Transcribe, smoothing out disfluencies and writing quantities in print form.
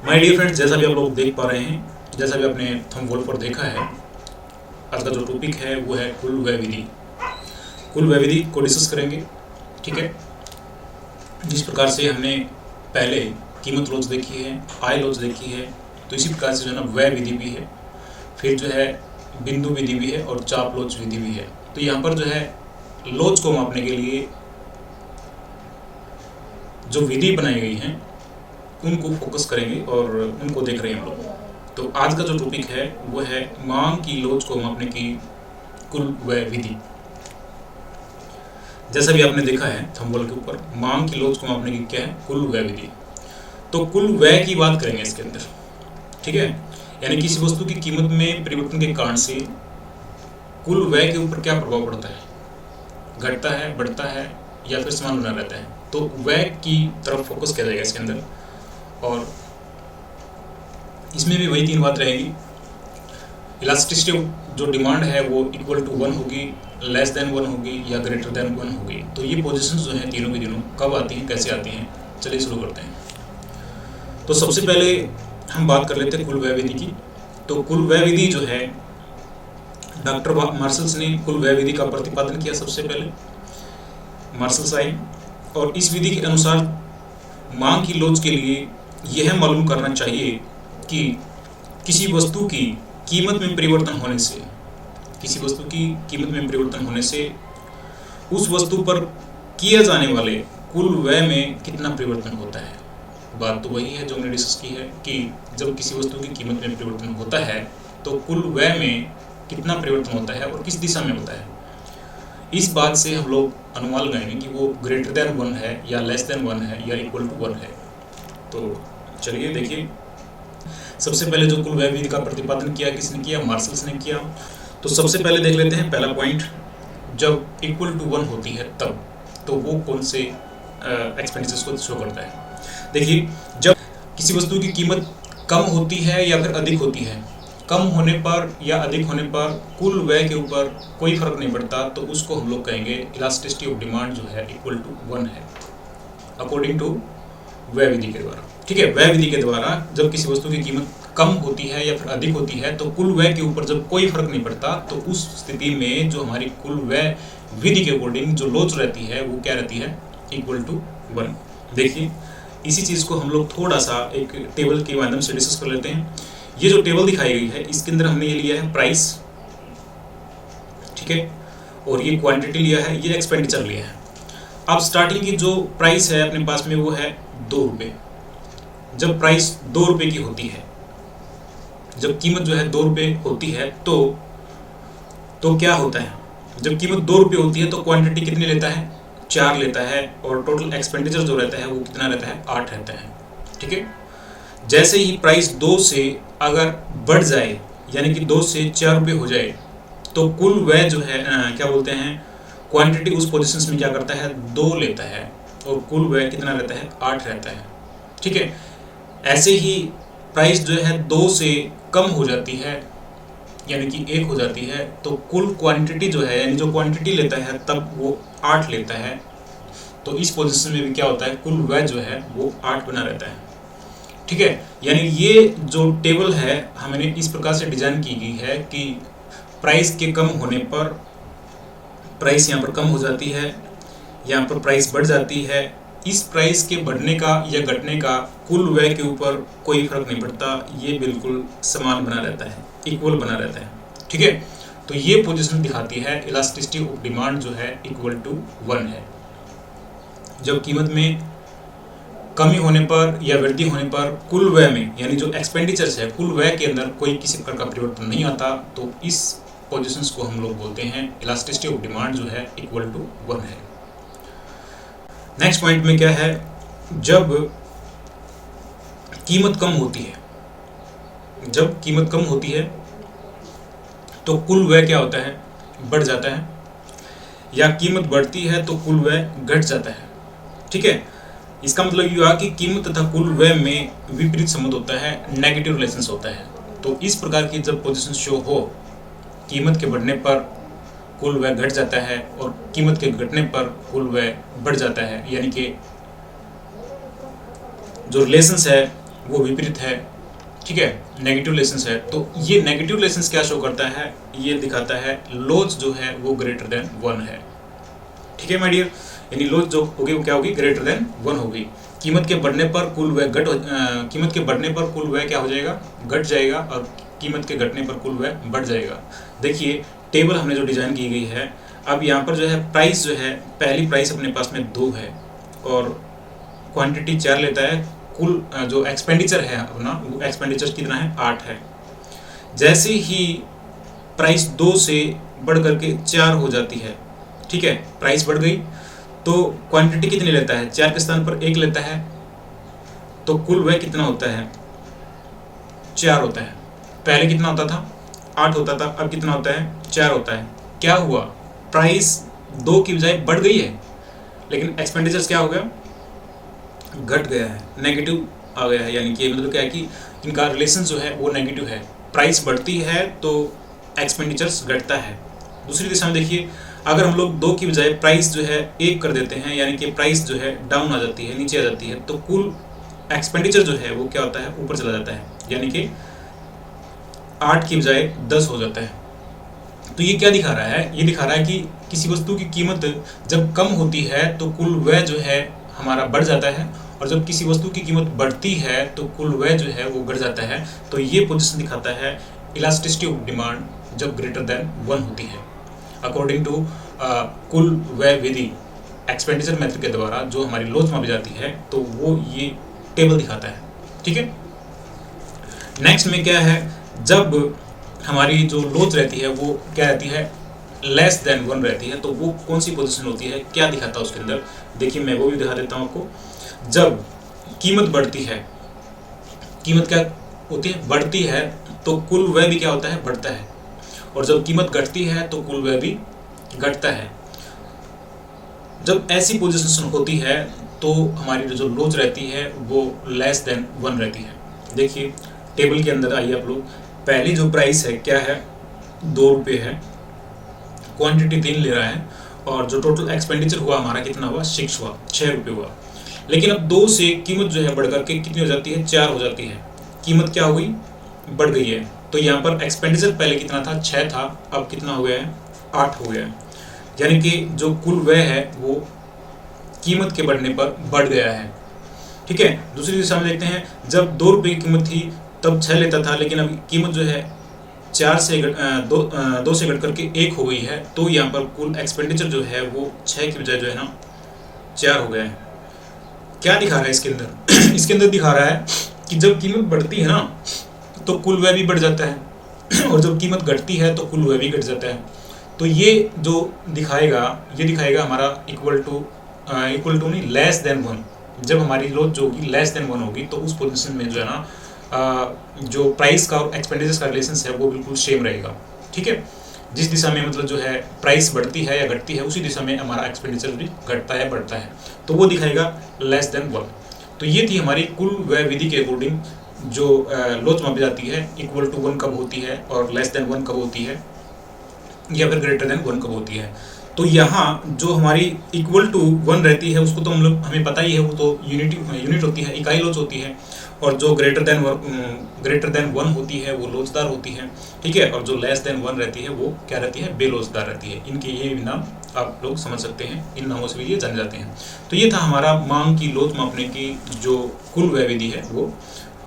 My dear friends, जैसा भी आप लोग देख पा रहे हैं, जैसा भी आपने थंबनेल पर देखा है, आज का जो टॉपिक है वो है कुल व्यय विधि। कुल व्यय विधि को डिस्कस करेंगे। ठीक है, जिस प्रकार से हमने पहले कीमत लॉज देखी है, आय लॉज देखी है, तो इसी प्रकार से जो है ना व्यय विधि भी है, फिर जो है बिंदु विधि भी है और चाप लॉज विधि भी है। तो यहाँ पर जो है लॉज को मापने के लिए जो विधि बनाई गई है उनको फोकस करेंगे और उनको देख रहे हैं हम लोग। तो आज का जो टॉपिक है वो है मांग की लॉज को मापने की कुल व्यय विधि। जैसा भी आपने देखा है थंबनेल के ऊपर, मांग की लॉज को मापने की क्या है, कुल व्यय विधि। तो कुल व्यय की बात करेंगे इसके अंदर। ठीक है, यानी किसी वस्तु की कीमत में परिवर्तन के कारण से कुल व्यय के ऊपर क्या प्रभाव पड़ता है, घटता है, बढ़ता है या फिर समान बना रहता है। तो व्यय की तरफ फोकस किया जाएगा इसके अंदर, और इसमें भी वही तीन बात रहेगी। इलास्टिसिटी जो डिमांड है वो इक्वल टू 1 होगी, लेस देन 1 होगी या ग्रेटर देन 1 होगी। तो ये पोजीशन जो है तीनों की तीनों कब आती हैं, कैसे आती हैं, चलिए शुरू करते हैं। तो सबसे पहले हम बात कर लेते हैं कुल व्यय विधि की। तो कुल व्यय विधि जो है डॉक्टर मार्शल्स ने कुल व्यय विधि का प्रतिपादन किया। सबसे पहले मार्शल्स आए और इस विधि के अनुसार मांग की लॉज के लिए यह मालूम करना चाहिए कि किसी वस्तु की कीमत में परिवर्तन होने से, किसी वस्तु की कीमत में परिवर्तन होने से उस वस्तु पर किए जाने वाले कुल व्यय में कितना परिवर्तन होता है। बात तो वही है जो हमने डिस्कस की है कि जब किसी वस्तु की कीमत में परिवर्तन होता है तो कुल व्यय में कितना परिवर्तन होता है और किस दिशा में होता है। इस बात से हम लोग अनुमान लगाएंगे कि वो ग्रेटर देन 1 है या लेस देन 1 है या इक्वल टू 1 है। तो चलिए देखिए, सबसे पहले जो कुल व्यय विधि का प्रतिपादन किया किसने किया, मार्शल्स ने किया। तो सबसे पहले देख लेते हैं पहला पॉइंट, जब इक्वल टू 1 होती है तब, तो वो कौन से एक्सपेंडिचर्स को शो करता है। देखिए, जब किसी वस्तु की कीमत कम होती है या फिर अधिक होती है, कम होने पर या अधिक होने पर कुल व्यय के ऊपर कोई फर्क नहीं पड़ता, तो उसको हम लोग कहेंगे इलास्टिसिटी ऑफ डिमांड जो है इक्वल टू 1 है, अकॉर्डिंग टू व्यय विधि के द्वारा। ठीक है, व्यय विधि के द्वारा जब किसी वस्तु की कीमत कम होती है या फिर अधिक होती है तो कुल व्यय के ऊपर जब कोई फर्क नहीं पड़ता, तो उस स्थिति में जो हमारी कुल व्यय विधि के अकॉर्डिंग जो लॉज रहती है वो क्या रहती है, इक्वल टू 1। देखिए, इसी चीज़ को हम लोग थोड़ा सा एक टेबल के माध्यम से डिस्कस कर लेते हैं। ये जो टेबल दिखाई गई है इसके अंदर हमने ये लिया है प्राइस, ठीक है, और ये क्वांटिटी लिया है, ये एक्सपेंडिचर लिया है। अब स्टार्टिंग की जो प्राइस है अपने पास में वो है 2 रुपये। जब प्राइस 2 रुपये की होती है, जब कीमत जो है 2 रुपये होती है तो क्या होता है, जब कीमत 2 रुपये होती है तो क्वांटिटी कितनी लेता है, 4 लेता है, और टोटल एक्सपेंडिचर जो रहता है वो कितना रहता है, 8 रहता है। ठीक है, जैसे ही प्राइस 2 से अगर बढ़ जाए, यानी कि 2 से 4 रुपये हो जाए, तो कुल व्यय जो है क्या बोलते हैं, क्वांटिटी उस पोजीशंस में क्या करता है, 2 लेता है, और कुल व्यय कितना रहता है, 8 रहता है। ठीक है, ऐसे ही प्राइस जो है 2 से कम हो जाती है, यानी कि 1 हो जाती है, तो कुल क्वांटिटी जो है, यानी जो क्वांटिटी लेता है तब वो 8 लेता है। तो इस पोजीशन में भी क्या होता है, कुल व्यय जो है वो 8 बना रहता है। ठीक है, यानी ये जो टेबल है हमने इस प्रकार से डिजाइन की गई है कि प्राइस के कम होने पर प्राइस यहाँ पर कम हो जाती है, यहाँ पर प्राइस बढ़ जाती है। इस प्राइस के बढ़ने का या घटने का कुल व्यय के ऊपर कोई फर्क नहीं पड़ता, ये बिल्कुल समान बना रहता है, इक्वल बना रहता है। ठीक है, तो ये पोजीशन दिखाती है इलास्टिसिटी ऑफ डिमांड जो है इक्वल टू 1 है। जब कीमत में कमी होने पर या वृद्धि होने पर कुल व्यय में, यानी जो एक्सपेंडिचर्स है, कुल व्यय के अंदर कोई किसी प्रकार का परिवर्तन नहीं आता, तो इस पोजीशंस को हम लोग बोलते हैं इलास्टिसिटी ऑफ डिमांड जो है इक्वल टू 1 है। नेक्स्ट पॉइंट में क्या है, जब कीमत कम होती है, जब कीमत कम होती है तो कुल व्यय क्या होता है, बढ़ जाता है, या कीमत बढ़ती है तो कुल व्यय घट जाता है। ठीक है, इसका मतलब ये हुआ कि कीमत तथा कुल व्यय में विपरीत संबंध होता है, नेगेटिव रिलेशंस होता है। तो इस प्रकार की जब पोजीशन शो हो, कीमत के बढ़ने पर कुल व्यय घट जाता है और कीमत के घटने पर कुल व्यय बढ़ जाता है, यानी कि जो रिलेशंस है वो विपरीत है, ठीक है, नेगेटिव रिलेशंस है। तो ये नेगेटिव रिलेशंस क्या शो करता है, ये दिखाता है लॉस जो है वो ग्रेटर देन 1 है, ठीक है माय डियर। यानी लॉस जो होगी वो क्या होगी, ग्रेटर देन 1 होगी। कीमत के बढ़ने पर कुल व्यय कीमत के बढ़ने पर कुल व्यय क्या हो जाएगा, घट जाएगा, और कीमत के घटने पर कुल व्यय बढ़ जाएगा। देखिए टेबल हमने जो डिजाइन की गई है, अब यहाँ पर जो है प्राइस जो है, पहली प्राइस अपने पास में 2 है और क्वांटिटी 4 लेता है, कुल जो एक्सपेंडिचर है अपना वो एक्सपेंडिचर कितना है, 8 है। जैसे ही प्राइस 2 से बढ़ करके 4 हो जाती है, ठीक है, प्राइस बढ़ गई तो क्वांटिटी कितनी लेता है, 4 के स्थान पर 1 लेता है, तो कुल व्यय कितना होता है, 4 होता है। पहले कितना होता था, 8 होता था, अब कितना होता है, 4 होता है। क्या हुआ, प्राइस 2 की बजाय बढ़ गई है, लेकिन एक्सपेंडिचर्स क्या हो गया, घट गया है, नेगेटिव आ गया है। यानी कि मतलब क्या है कि इनका रिलेशन जो है वो नेगेटिव है। प्राइस बढ़ती है तो एक्सपेंडिचर्स घटता है। दूसरी दिशा में देखिए, अगर हम लोग 2 की बजाय प्राइस जो है 1 कर देते हैं, यानी कि प्राइस जो है डाउन आ जाती है, नीचे आ जाती है, तो कुल एक्सपेंडिचर जो है वो क्या होता है, ऊपर चला जाता है, यानी कि 8 की बजाय 10 हो जाता है। तो ये क्या दिखा रहा है, ये दिखा रहा है कि किसी वस्तु की कीमत जब कम होती है तो कुल व्यय जो है हमारा बढ़ जाता है, और जब किसी वस्तु की कीमत बढ़ती है तो कुल व्यय जो है वो घट जाता है। तो ये पोजीशन दिखाता है इलास्टिसिटी ऑफ डिमांड जब ग्रेटर देन 1 होती है, अकॉर्डिंग टू कुल व्यय विधि एक्सपेंडिचर मेथड के द्वारा जो हमारी लॉस मापी जाती है, तो वो ये टेबल दिखाता है, ठीक है। नेक्स्ट में क्या है, जब हमारी जो लॉस रहती है वो क्या रहती है, लेस देन 1 रहती है, तो वो कौन सी पोजीशन होती है, क्या दिखाता है उसके अंदर। देखिए मैं वो भी दिखा देता हूँ आपको। जब कीमत बढ़ती है, कीमत क्या होती है, बढ़ती है, तो कुल व्यय भी क्या होता है, बढ़ता है, और जब कीमत घटती है तो कुल व्यय भी घटता है। जब ऐसी पोजीशन होती है तो हमारी जो लॉस रहती है वो लेस देन 1 रहती है। देखिए टेबल के अंदर आइए आप लोग, पहली जो प्राइस है क्या है, 2 रुपये है, क्वांटिटी 3 ले रहा है, और जो टोटल एक्सपेंडिचर हुआ हमारा कितना हुआ, 6 रुपये हुआ। लेकिन अब 2 से कीमत जो है बढ़ करके कितनी हो जाती है, 4 हो जाती है। कीमत क्या हो गई, बढ़ गई है। तो यहाँ पर एक्सपेंडिचर पहले कितना था, 6 था, अब कितना हो गया है, 8 हो गया है। यानी कि जो कुल व्यय है वो कीमत के बढ़ने पर बढ़ गया है, ठीक है। दूसरी दिशा में देखते हैं, जब 2 रुपये की कीमत थी तब 6 लेता था, लेकिन अब कीमत जो है 4 से 2 से घट करके 1 हो गई है, तो यहाँ पर कुल एक्सपेंडिचर जो है वो 6 की बजाय जो है ना 4 हो गया है। क्या दिखा रहा है इसके अंदर इसके अंदर दिखा रहा है कि जब कीमत बढ़ती है ना तो कुल व्यय भी बढ़ जाता है, और जब कीमत घटती है तो कुल व्यय भी घट जाता है। तो ये जो दिखाएगा, ये दिखाएगा हमारा इक्वल टू नहीं, लेस देन 1। जब हमारी लॉस जो होगी लेस देन 1 होगी, तो उस पोजीशन में जो है ना जो प्राइस का और एक्सपेंडिचर का रिलेशन है वो बिल्कुल सेम रहेगा, ठीक है। जिस दिशा में मतलब जो है प्राइस बढ़ती है या घटती है, उसी दिशा में हमारा एक्सपेंडिचर भी घटता है, बढ़ता है, तो वो दिखाएगा लेस देन 1। तो ये थी हमारी कुल व्यय विधि के अकॉर्डिंग जो लॉस मापी जाती है, इक्वल टू 1 कब होती है और लेस देन 1 कब होती है, या फिर ग्रेटर देन 1 कब होती है। तो यहाँ जो हमारी इक्वल टू 1 रहती है उसको तो हम लोग हमें पता ही है, वो तो यूनिट होती है, इकाई लॉस होती है, और जो ग्रेटर देन 1 होती है वो लॉसदार होती है, ठीक है। और जो लेस देन 1 रहती है वो क्या रहती है, बेलॉसदार रहती है। इनके ये नाम आप लोग समझ सकते हैं, इन नामों से भी ये जाने जाते हैं। तो ये था हमारा मांग की लॉस मापने की जो कुल व्यय विधि है वो